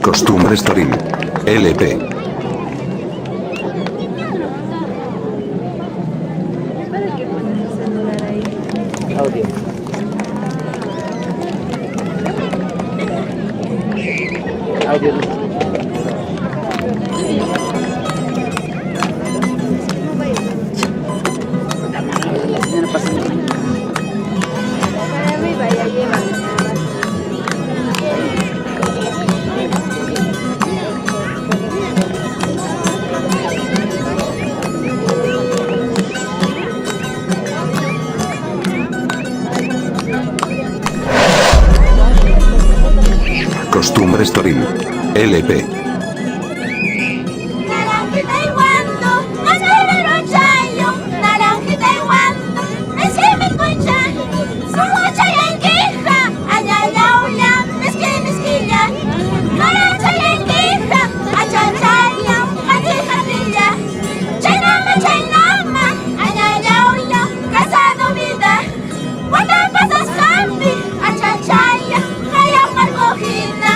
Costumbres Toril. LP. ¿Para qué pones el celular ahí? Audio. Audio. Para arriba ya llevan. Costumbres Toril. LP. Naranjita y guando, azul chayo, naranjita y guando, es que me escuchan, su mocha y enquija, allá ya uya, es que me esquilla, naranja y enquija, allá chaya, jati jatilla, chaynama, allá ya uya, casado vida, cuando pasas jambi, allá chaya, jaya marcojina.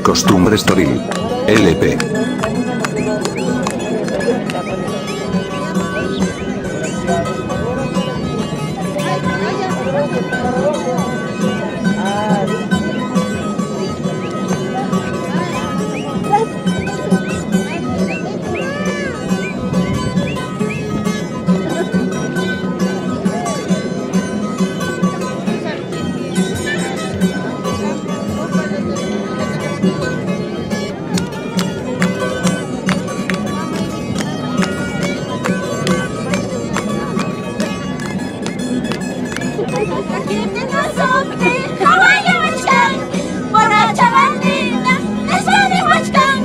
Costumbres Toril. LP. Borracha bandida, es mi huachcán,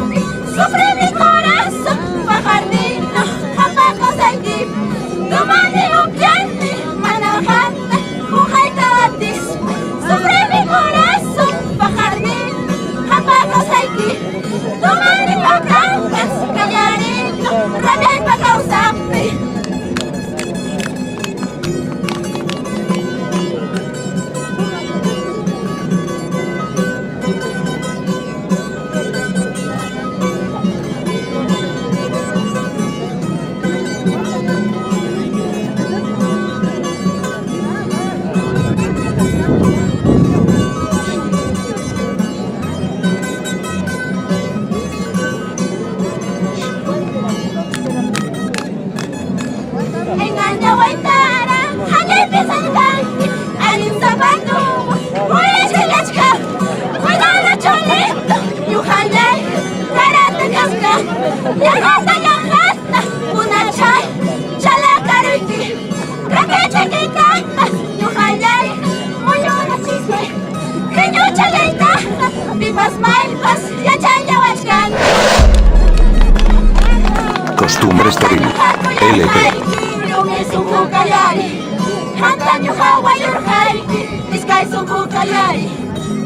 sufre mi corazón, pajardino, japaco saiki, tomani upiani, manajanda, mujaitatis, sufre mi corazón, pajardino, japaco saiki, tomani pacambas, callarino, rabia y pacausampi. Engaña guaitara, hale pesangangi, alin zapatu, huya chilachka, cuidado cholito, yuhayay, karata kaska, yajata, una chay, chalakaruiki, rakecha kikata, yuhayay, muyuna chisme, genyo chaleita, pipas malpas, yachaya wachkan. Costumbres Toril. LP. Hantaño Hawaii Iskay Sukukayari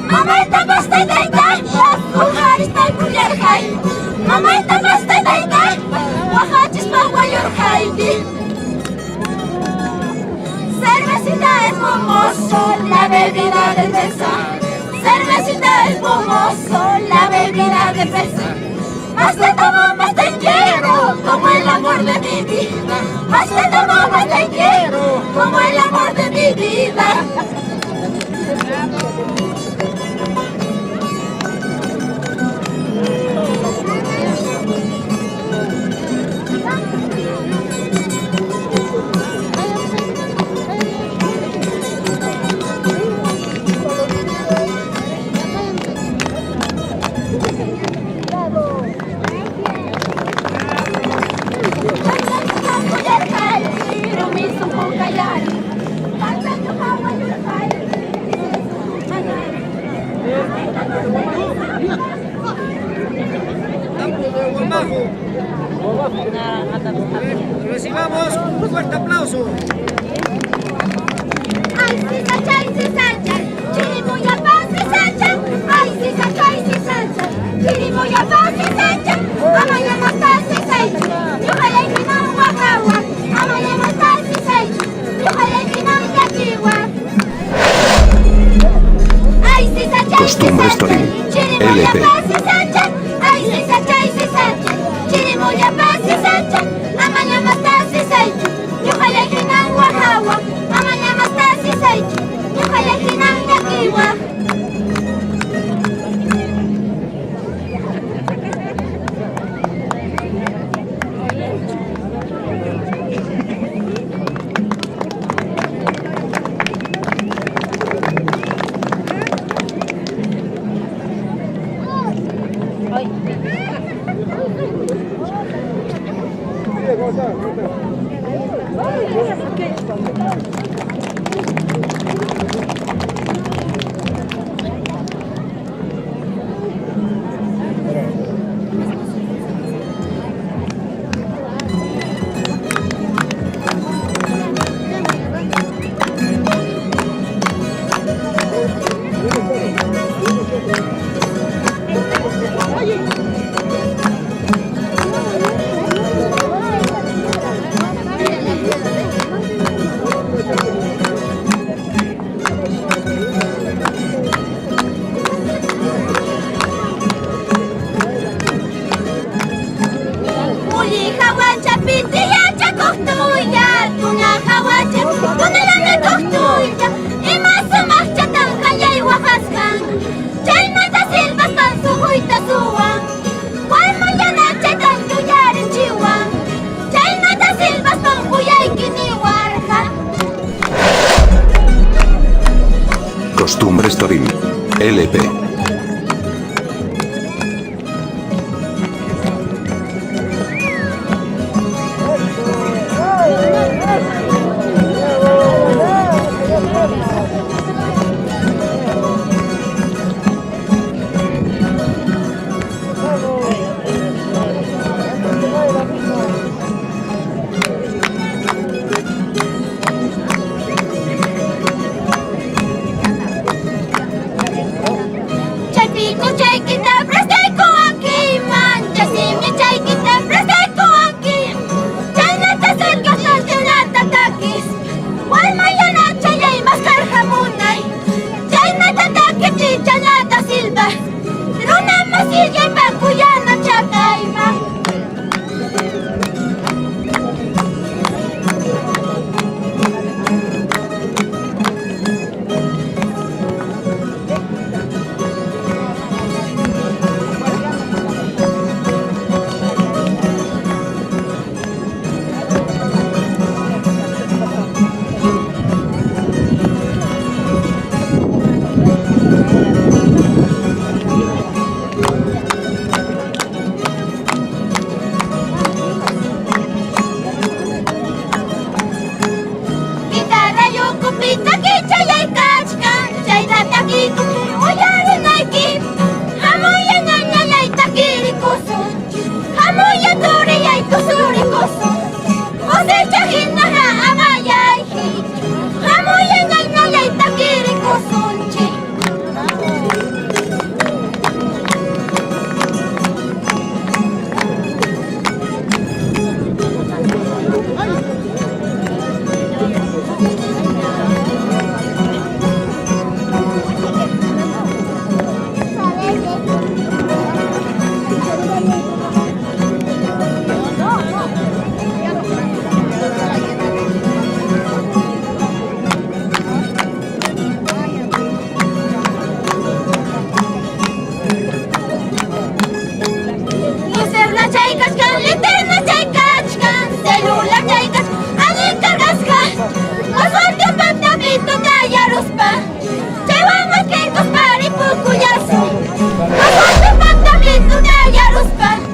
Mamaita basta daita Uharis tal kuyarhay Mamaita basta daita Wahachis pawayurhayki Cervecita es momoso La bebida de fresa Cervecita es momoso La bebida de fresa Más te tomo, más te quiero, como el amor de mi vida. Más te tomo, más te quiero, como el amor de mi vida. Recibamos un fuerte aplauso. Ay, sí, sacha, ay, sí, sacha. Chirimoya, paz, sí, sacha. Ay, sí, sacha, ay, sí, sacha. Chirimoya, paz, sí, sacha. Amaya, mata, sí, sacha. Yo jalé mi mano, guacawa. Amaya, mata, sí, sacha. Yo jalé mi mano, yachiwa. LP. Costumbres Toril. LP.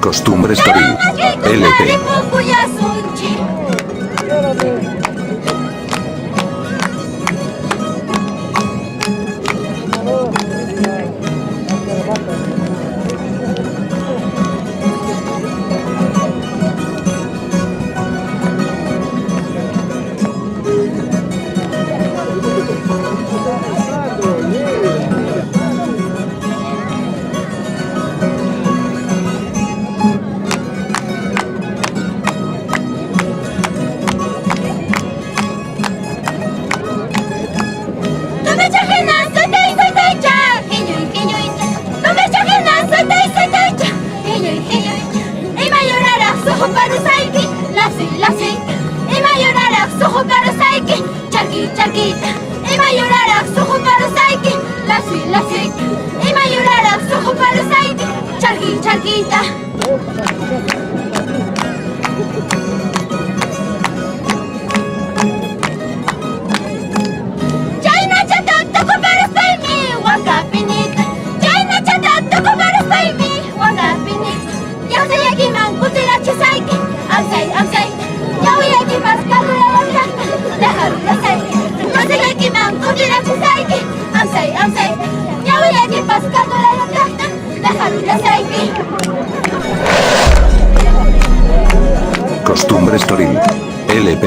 Costumbres Toril. LP. saiki, charki, charkita. Ima yurarak suhu para saiki, lasik. Ima yurarak suhu para saiki, charki, charkita. Jaina chata para saimi, waka pinita. Jaina chata para saimi, waka pinita. Yauza yaki man kutira chisaiki, amsai. Yau yaki mas kalula wakata, deharu la saiki. Yauza yaki man kutira chisaiki, amsai. Yau yaki mas kalula wakata, deharu la saiki. Costumbres Torín. LP.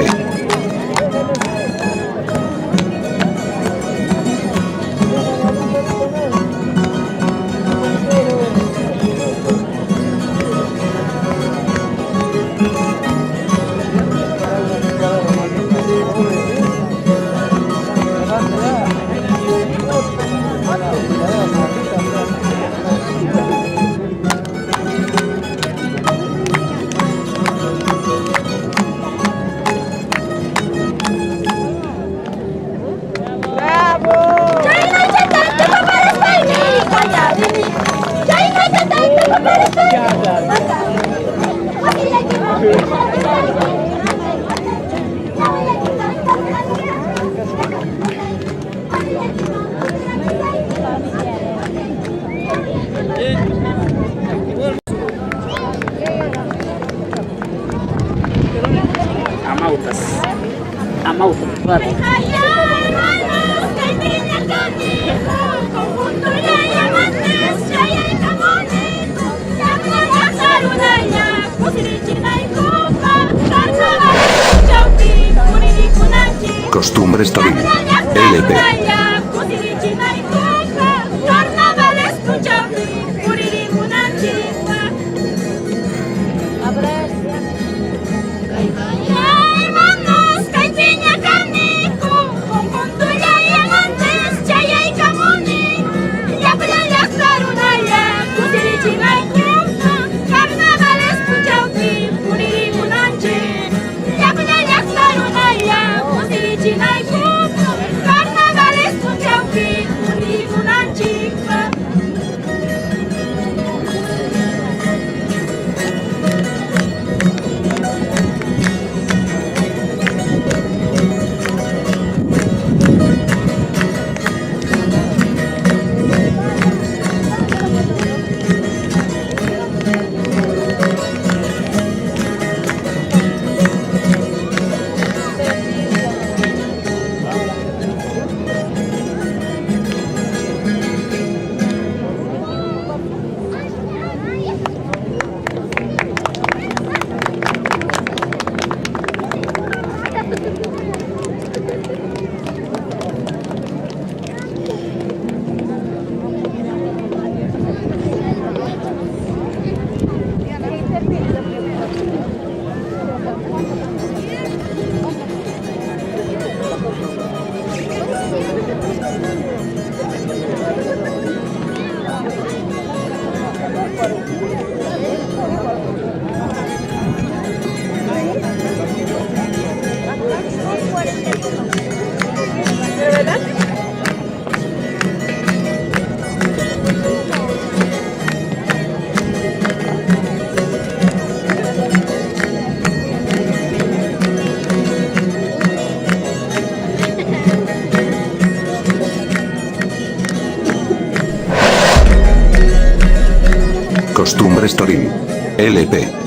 Jaina chata para saimi, waka pinita. Jaina chata para saimi, waka pinita. Yau yaki man kutira chisaiki. Amautas. Vale. Costumbres Torín. LP. Costumbres Torín. LP.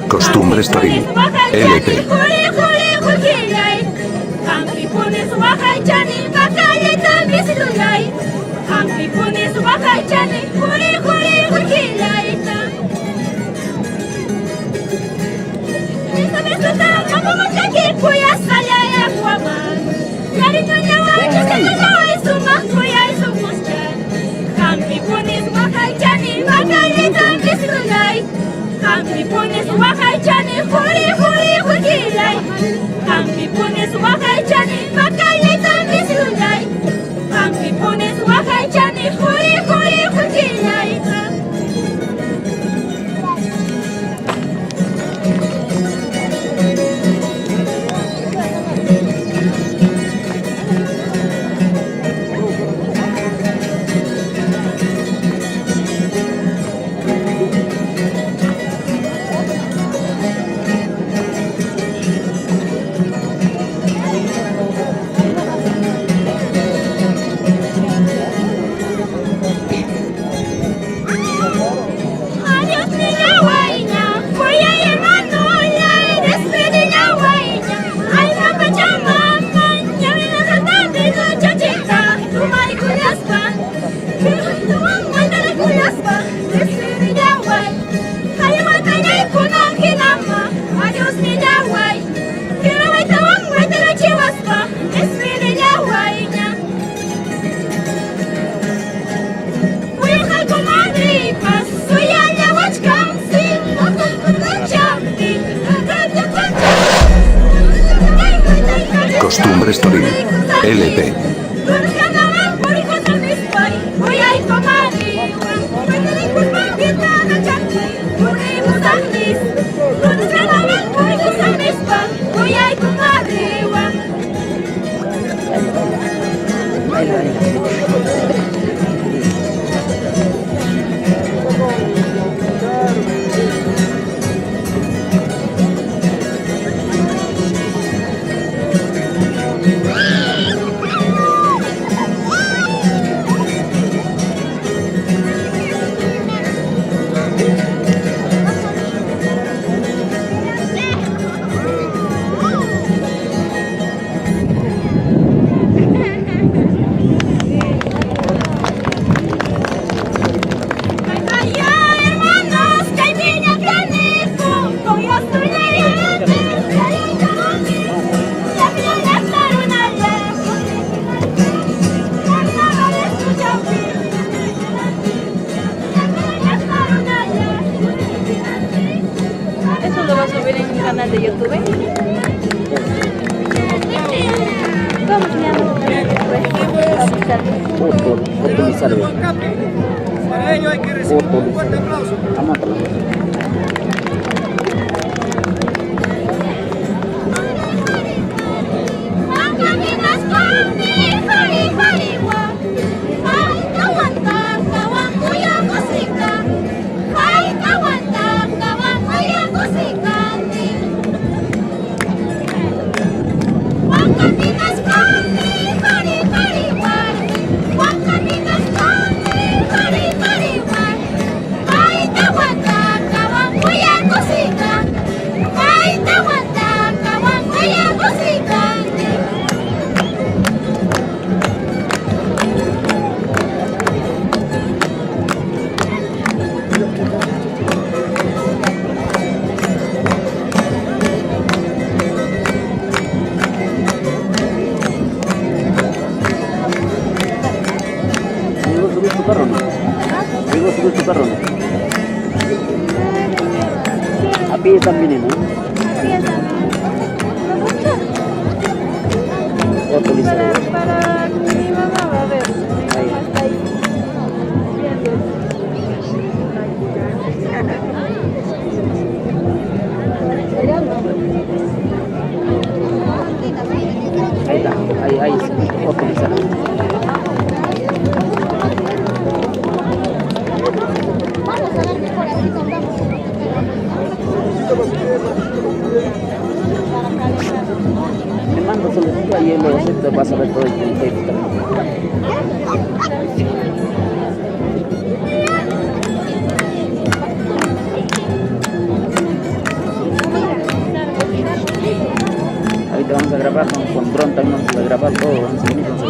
Costumbres Toril. LP. Kami punis wakai chani huri huri hukilai. Kami punis wakai chani makai tambi silunai. Kami punis wakai chani huri huri hukilai. Costumbres Toril. LP. ¿Eso lo va a subir en mi canal de YouTube? ¿Cómo se llama? Foto Lizardo. Para ello hay que recibir un fuerte aplauso. Api también, ¿no? Foto Lizardo. Para mi mamá va a ver. Hasta ahí. Ahí está, ahí Foto Lizardo. Me manda solicitud y él lo acepta, vas a ver todo el Facebook también. igual todo, van a ser mismos.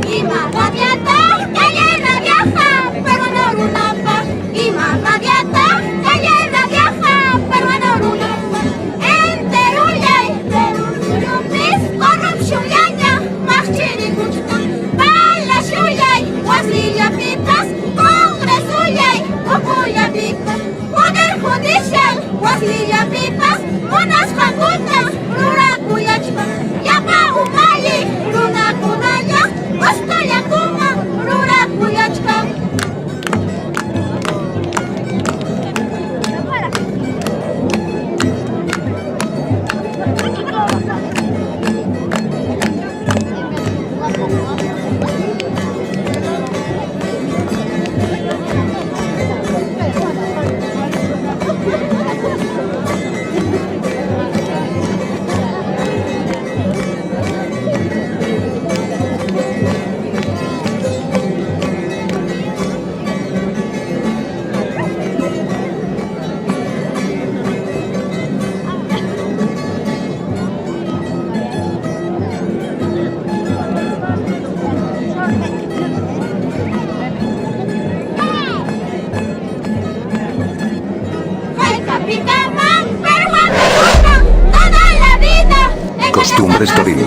Y más rabiata, que llena viaja, pero no runapa. Y más rabiata, que llena viaja, pero no runapa. Enteruyay, teruyumpis, corrupciuyaña, más chirikuchta. Bala shuyay, guasilla pipas, congresuyay, okuya pipas. Poder judicial, guasilla pipas, unas facultas, rurakuyachpa. Yapa umayi, runakunaya, ostoyakuma, rurakuyachpa. Costumbres Toril.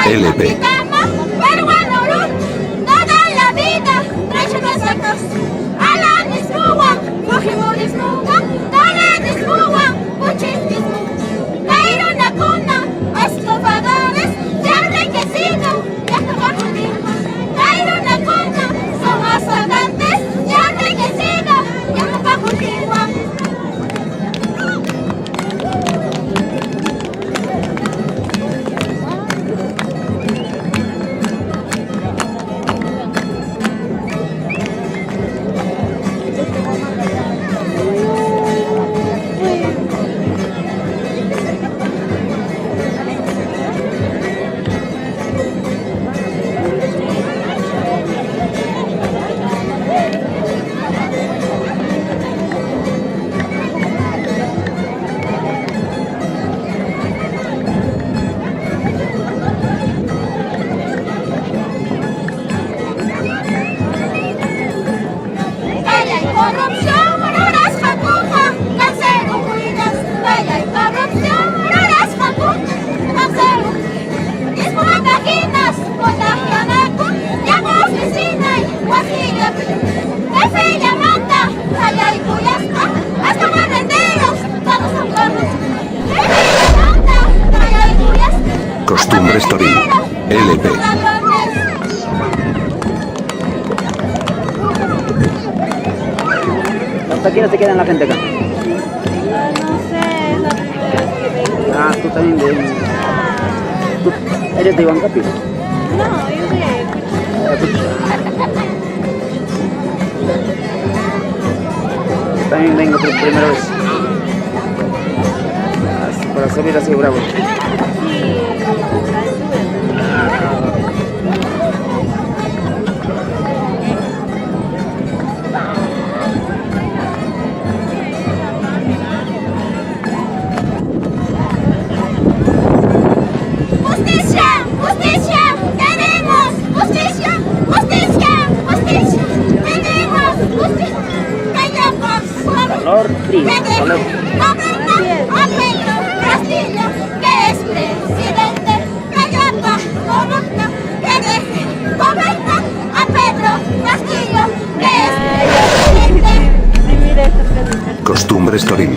LP. Costumbres Toril. LP. ¿Hasta qué hora se quedan la gente acá? No sé, es la primera vez que vengo. Ah, tú también de... ¿Tú eres de Huancapi? No, yo soy de Ayacucho. Yo también vengo por primera vez. Para subir así bravo. Sí, la estuve. Justicia, justicia, queremos justicia, justicia, justicia, queremos justicia. Calor, frío, calor. Gobierno a Pedro Castillo, que es presidente, que llama corrupto, que deje. Gobierno a Pedro Castillo, que es presidente. Ay, mira esta pregunta. Costumbres Toril.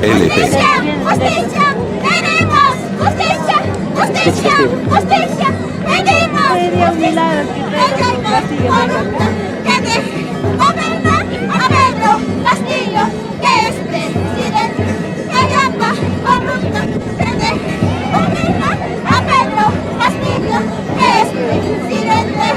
LP. Justicia, justicia, queremos justicia, justicia, justicia, queremos Sería un milagro que Pedro Castillo corrupto, que deje. Gobierno a Pedro Castillo, que es presidente, que llama corrupto, que deje. Gobierno a Pedro Castillo, que es presidente.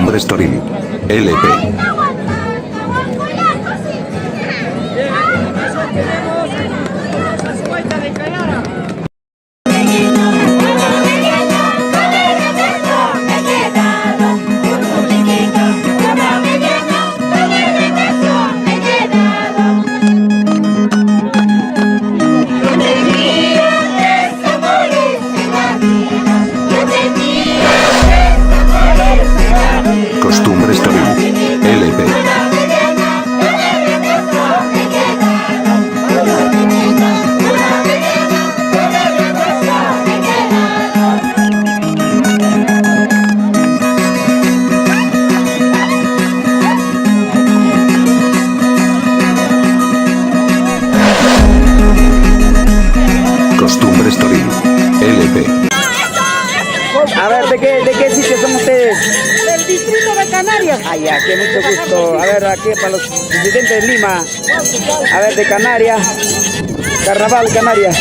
Costumbres Toril. LP. Tenemos la suelta de Calara. Costumbres Toril. LP. Costumbres Toril. LP. A ver, ¿de qué sitio son ustedes? Del distrito de Canarias. Ah, ya, que mucho gusto. A ver, aquí para los residentes de Lima. A ver, de Canarias. Carnaval, Canarias.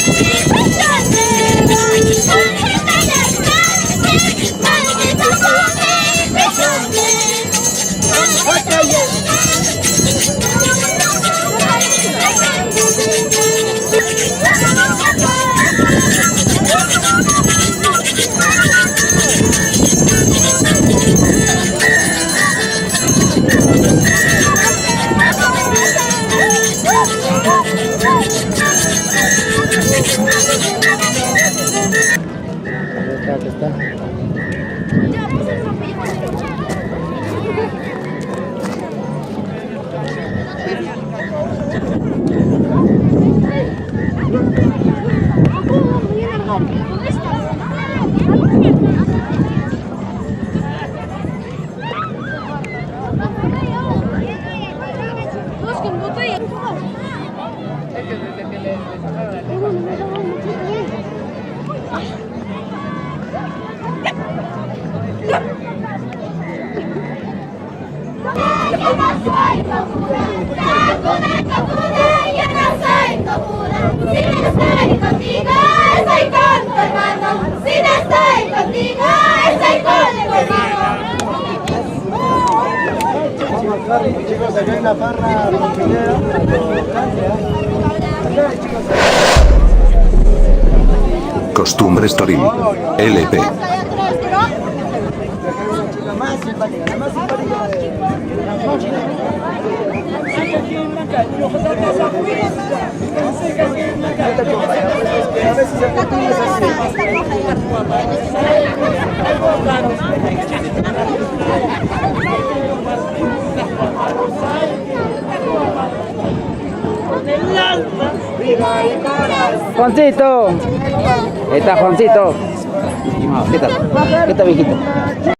Aquí está. Chicos, acá hay una farra Costumbres Toril. LP. la más simpática, la más simpática a veces se acostumbra Juancito. Ahí está Juancito. ¿Qué tal? ¿Qué tal, viejito?